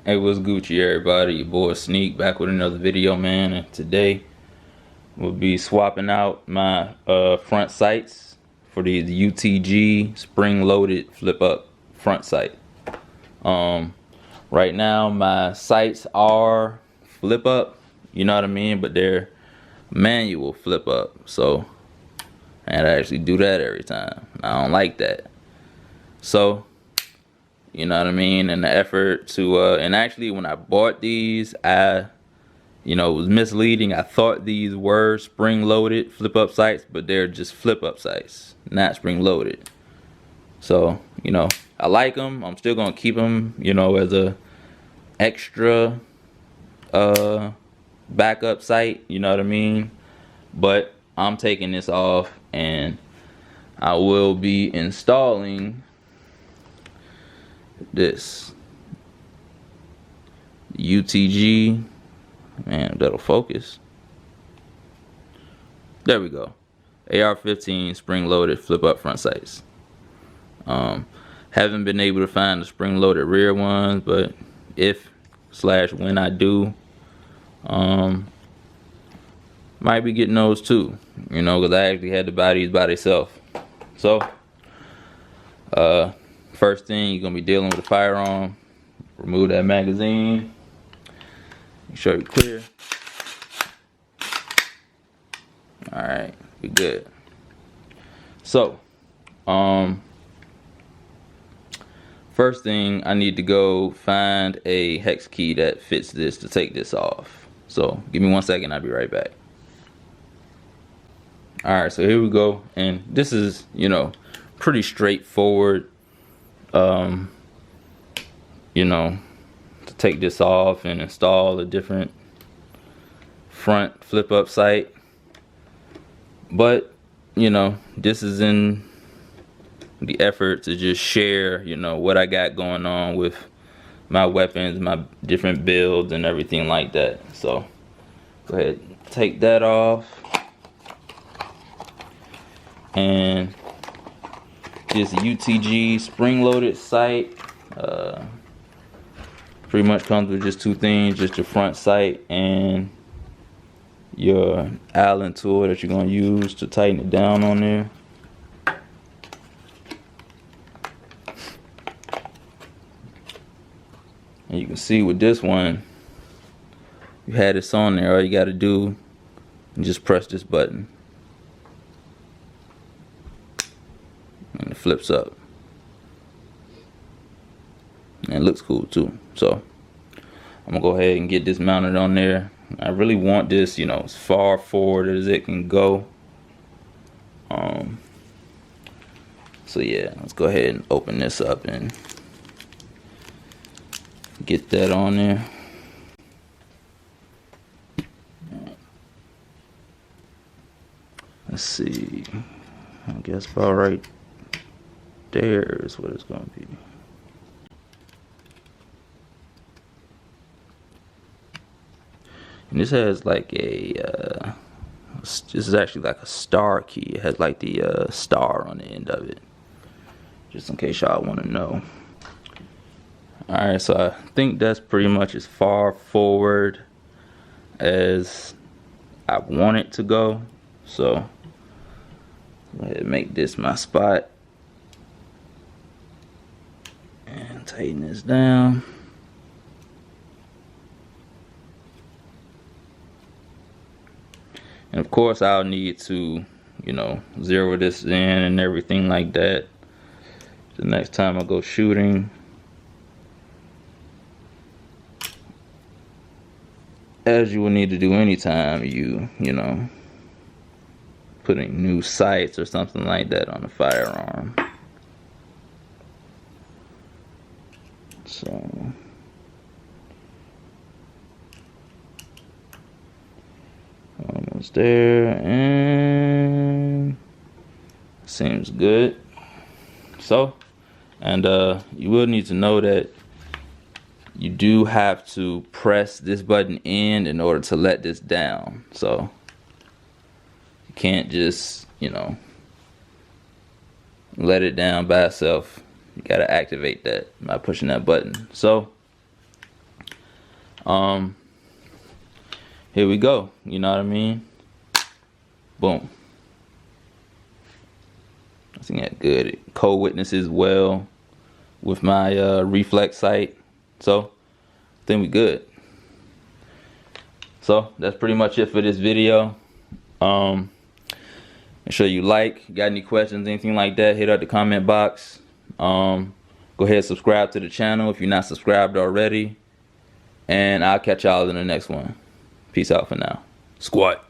Hey, what's Gucci, everybody? Your boy Sneak back with another video, man. And today we'll be swapping out my front sights for these UTG spring-loaded flip-up front sight. Right now my sights are flip-up, you know what I mean, but they're manual flip-up. So I had to actually do that every time. I don't like that. So you know what I mean? And the effort to, and actually when I bought these, it was misleading. I thought these were spring-loaded flip-up sights, but they're just flip-up sights, not spring-loaded. So, I like them. I'm still gonna keep them, as a extra backup sight, you know what I mean? But I'm taking this off and I will be installing this UTG, man, that'll focus. There we go. AR-15 spring-loaded flip-up front sights. Haven't been able to find the spring-loaded rear ones, but when I do, might be getting those too. Because I actually had to buy these by themselves. So, first thing, you're gonna be dealing with a firearm. Remove that magazine. Make sure you're clear. Alright, we good. So, first thing, I need to go find a hex key that fits this to take this off. So, give me 1 second, I'll be right back. Alright, so here we go. And this is, pretty straightforward. To take this off and install a different front flip up sight. But, this is in the effort to just share, what I got going on with my weapons, my different builds and everything like that. So, go ahead, take that off. And this UTG spring-loaded sight pretty much comes with just two things, just your front sight and your Allen tool that you're going to use to tighten it down on there. And you can see with this one, you had this on there, all you got to do is just press this button and it flips up. And it looks cool too. So I'm gonna go ahead and get this mounted on there. I really want this, as far forward as it can go. So yeah, let's go ahead and open this up and get that on there. Let's see. I guess about right there is what it's gonna be. And this has like a, this is actually like a star key. It has like the star on the end of it. Just in case y'all want to know. Alright, so I think that's pretty much as far forward as I want it to go. So, go ahead and make this my spot. And tighten this down. And of course I'll need to, zero this in and everything like that the next time I go shooting. As you will need to do anytime you putting new sights or something like that on a firearm. So almost there, and seems good. So, and you will need to know that you do have to press this button in order to let this down. So you can't just let it down by itself. You gotta activate that by pushing that button. So Here we go. You know what I mean? Boom. I think that good. Co-witnesses well with my reflex sight. So I think we good. So that's pretty much it for this video. Make sure you like. Got any questions, anything like that, hit up the comment box. Go ahead and subscribe to the channel if you're not subscribed already. And I'll catch y'all in the next one. Peace out for now. Squat.